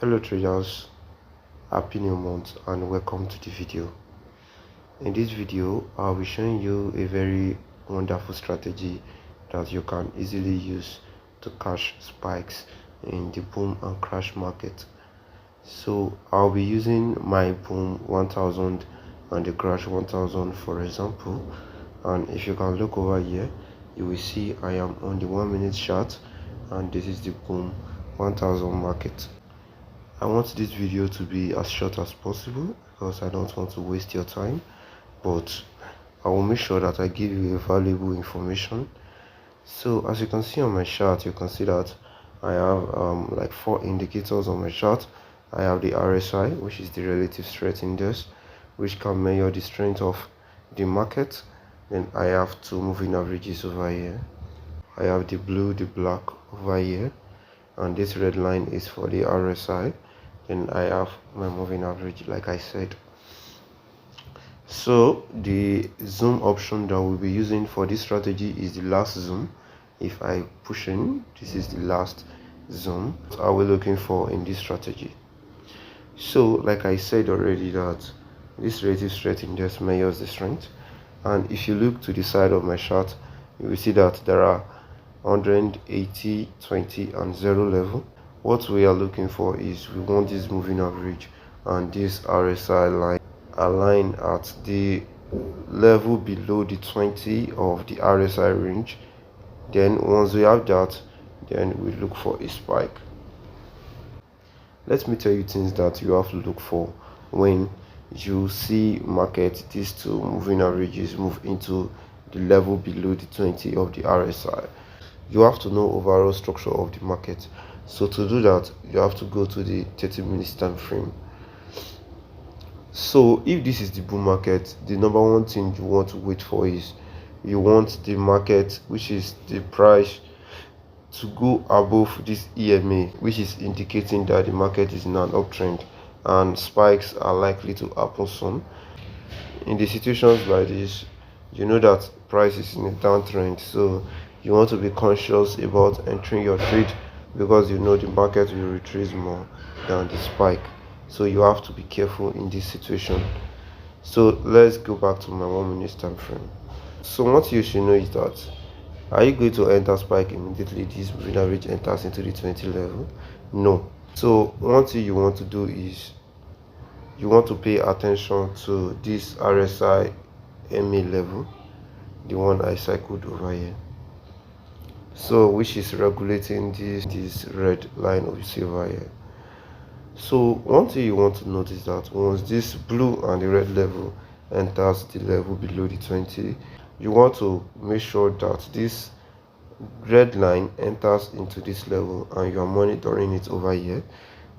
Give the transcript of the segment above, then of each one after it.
Hello traders, happy new month and welcome to the video. In this video I'll be showing you a very wonderful strategy that you can easily use to catch spikes in the boom and crash market. So I'll be using my boom 1000 and the crash 1000 for example, and if you can look over here, you will see I am on the 1 minute chart and this is the boom 1000 market. I want this video to be as short as possible because I don't want to waste your time, but I will make sure that I give you a valuable information. So as you can see on my chart, you can see that I have like 4 indicators on my chart. I have the RSI, which is the relative strength index, which can measure the strength of the market. Then I have 2 moving averages over here. I have the blue, the black over here, and this red line is for the RSI. Then I have my moving average, like I said. So the zoom option that we'll be using for this strategy is the last zoom. If I push in, this is the last zoom that I will be looking for in this strategy. So like I said already, that this relative strength index measures the strength, and if you look to the side of my chart, you will see that there are 180, 20 and 0 level. What we are looking for is we want this moving average and this RSI line align at the level below the 20 of the RSI range. Then once we have that, then we look for a spike. Let me tell you things that you have to look for when you see market these 2 moving averages move into the level below the 20 of the RSI. You have to know overall structure of the market. So to do that, you have to go to the 30 minutes time frame. So if this is the bull market, the number one thing you want to wait for is you want the market, which is the price, to go above this EMA, which is indicating that the market is in an uptrend and spikes are likely to happen soon. In the situations like this, you know that price is in a downtrend, so you want to be conscious about entering your trade because you know the market will retrace more than the spike. So you have to be careful in this situation. So let's go back to my 1 minute time frame. So what you should know is that, are you going to enter spike immediately this moving average enters into the 20 level? No. So one thing you want to do is you want to pay attention to this RSI MA level, the one I cycled over here, so which is regulating this red line you see over here. So one thing you want to notice that once this blue and the red level enters the level below the 20, you want to make sure that this red line enters into this level and you are monitoring it over here.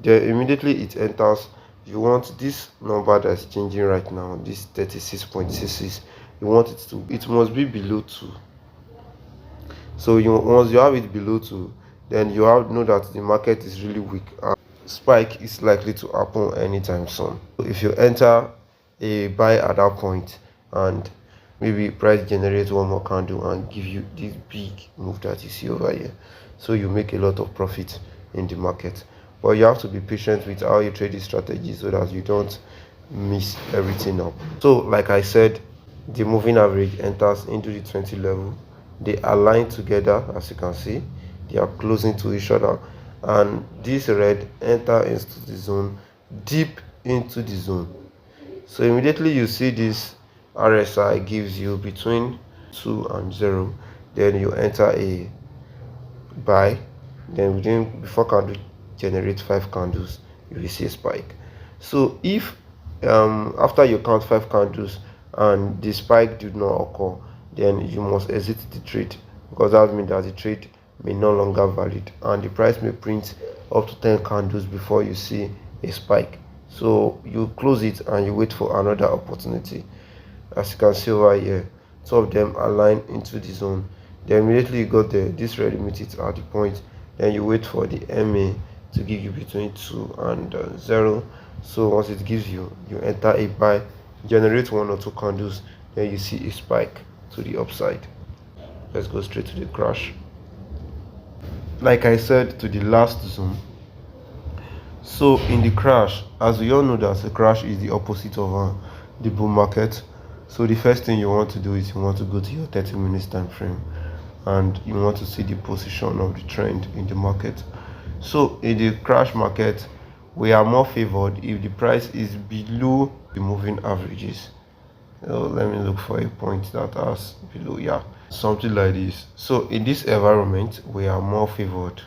Then immediately it enters, you want this number that's changing right now, this 36.66, you want it must be below 2. So once you have it below 2, then you have to know that the market is really weak and spike is likely to happen anytime soon. So if you enter a buy at that point and maybe price generates one more candle and give you this big move that you see over here, so you make a lot of profit in the market. But you have to be patient with how you trade this strategy so that you don't miss everything up. So like I said, the moving average enters into the 20 level. They align together, as you can see, they are closing to each other, and this red enter into the zone, deep into the zone. So immediately you see this RSI gives you between 2 and 0, then you enter a buy, then before candle generate 5 candles, you will see a spike. So if after you count 5 candles and the spike did not occur, then you must exit the trade, because that means that the trade may no longer valid and the price may print up to 10 candles before you see a spike. So you close it and you wait for another opportunity. As you can see over here, 2 of them align into the zone. Then immediately you got this red meet it at the point, then you wait for the MA to give you between 2 and 0. So once it gives you, you enter a buy, generate 1 or 2 candles, then you see a spike to the upside. Let's go straight to the crash. Like I said, to the last zoom, So in the crash, as we all know that the crash is the opposite of the bull market. So the first thing you want to do is you want to go to your 30 minutes time frame and you want to see the position of the trend in the market. So in the crash market, we are more favored if the price is below the moving averages. So let me look for a point that has below, yeah, something like this. So in this environment, we are more favored.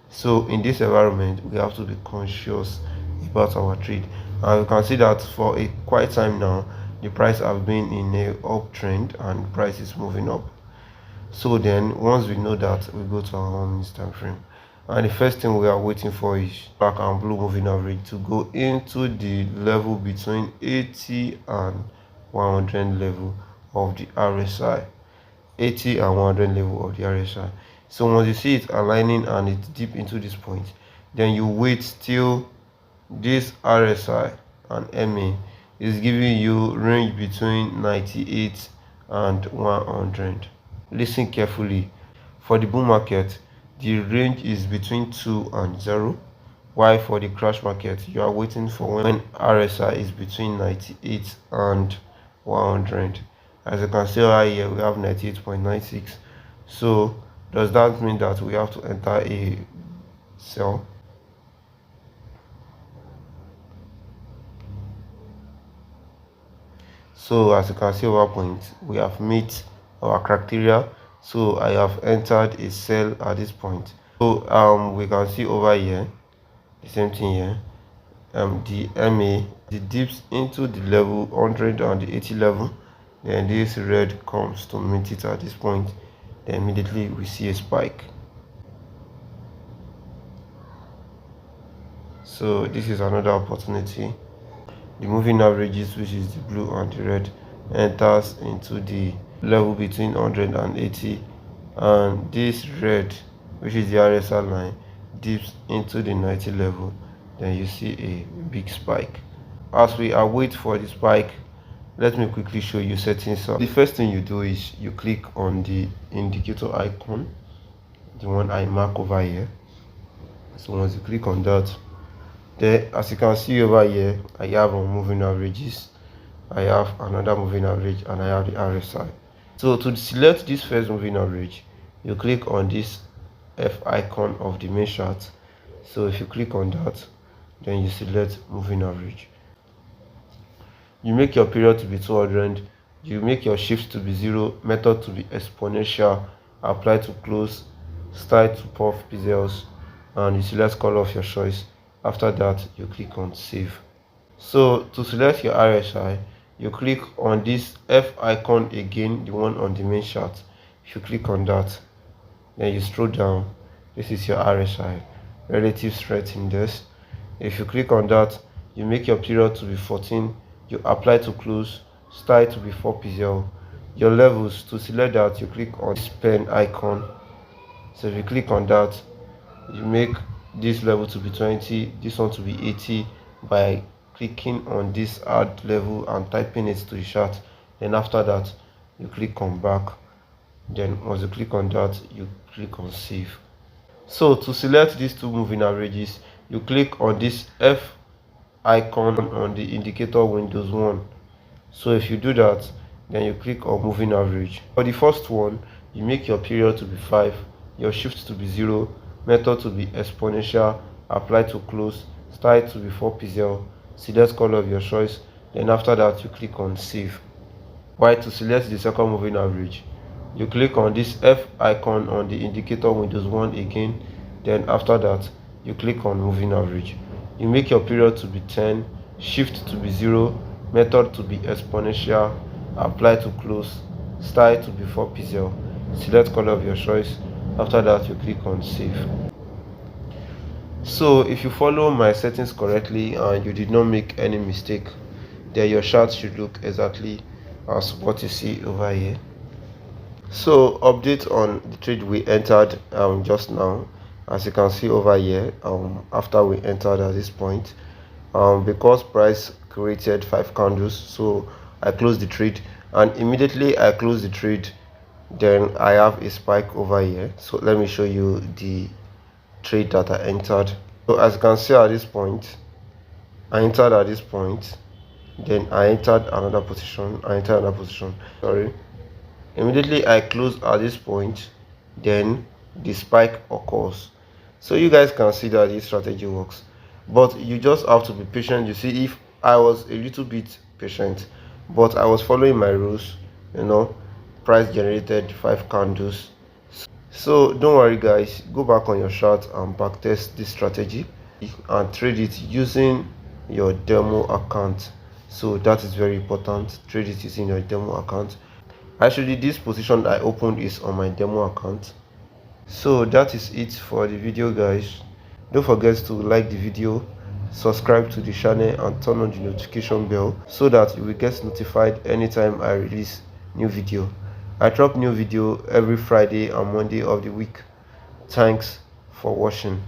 So in this environment, we have to be conscious about our trade. And you can see that for a quite time now, the price have been in a uptrend and price is moving up. So then once we know that, we go to our 1 minute time frame, and the first thing we are waiting for is black and blue moving average to go into the level between 80 and 100 level of the RSI. 80 and 100 level of the RSI. So once you see it aligning and it's deep into this point, then you wait till this RSI and MA is giving you range between 98 and 100. Listen carefully. For the bull market, the range is between 2 and 0, while for the crash market, you are waiting for when RSI is between 98 and 100. As you can see right here, we have 98.96. So does that mean that we have to enter a sell? So as you can see over point, we have met our criteria. So I have entered a sell at this point. So we can see over here the same thing here. The MA, the dips into the level 100 and the 80 level, then this red comes to meet it at this point, then immediately we see a spike. So this is another opportunity. The moving averages, which is the blue and the red, enters into the level between 100 and 80, and this red, which is the RSI line, dips into the 90 level, then you see a big spike. As we await for the spike, let me quickly show you settings. The first thing you do is you click on the indicator icon, the one I mark over here. So once you click on that, then as you can see over here, I have moving averages, I have another moving average, and I have the RSI. So to select this first moving average, you click on this F icon of the main chart. So if you click on that, then you select moving average. You make your period to be 200, you make your shift to be 0, method to be exponential, apply to close, style to puff pixels, and you select color of your choice. After that, you click on save. So to select your RSI, you click on this F icon again, the one on the main chart. If you click on that, then you scroll down, this is your RSI, relative strength index. If you click on that, you make your period to be 14, you apply to close, style to be 4 pixel. Your levels, to select that, you click on this pen icon. So if you click on that, you make this level to be 20, this one to be 80 by clicking on this add level and typing it to the chart. Then after that, you click on back. Then once you click on that, you click on save. So to select these two moving averages, you click on this F icon on the indicator Windows 1. So if you do that, then you click on moving average. For the first one, you make your period to be 5, your shift to be 0, method to be exponential, apply to close, style to be 4 pixel, select color of your choice. Then after that, you click on save. While to select the second moving average, you click on this F icon on the indicator Windows 1 again. Then after that, you click on moving average. You make your period to be 10, shift to be 0, method to be exponential, apply to close, style to be 4 pixel, select color of your choice. After that, you click on save. So if you follow my settings correctly and you did not make any mistake, then your chart should look exactly as what you see over here. So update on the trade we entered just now. As you can see over here, after we entered at this point, because price created 5 candles, so I closed the trade, and immediately I closed the trade, then I have a spike over here. So let me show you the trade that I entered. So as you can see at this point, I entered at this point, then I entered another position, sorry. Immediately I close at this point, then the spike occurs. So you guys can see that this strategy works, but you just have to be patient. You see, if I was a little bit patient, but I was following my rules, price generated 5 candles. So don't worry guys, go back on your chart and backtest this strategy and trade it using your demo account. So that is very important. Trade it using your demo account. Actually, this position I opened is on my demo account. So that is it for the video guys. Don't forget to like the video, subscribe to the channel and turn on the notification bell so that you will get notified anytime I release new video. I drop new video every Friday and Monday of the week. Thanks for watching.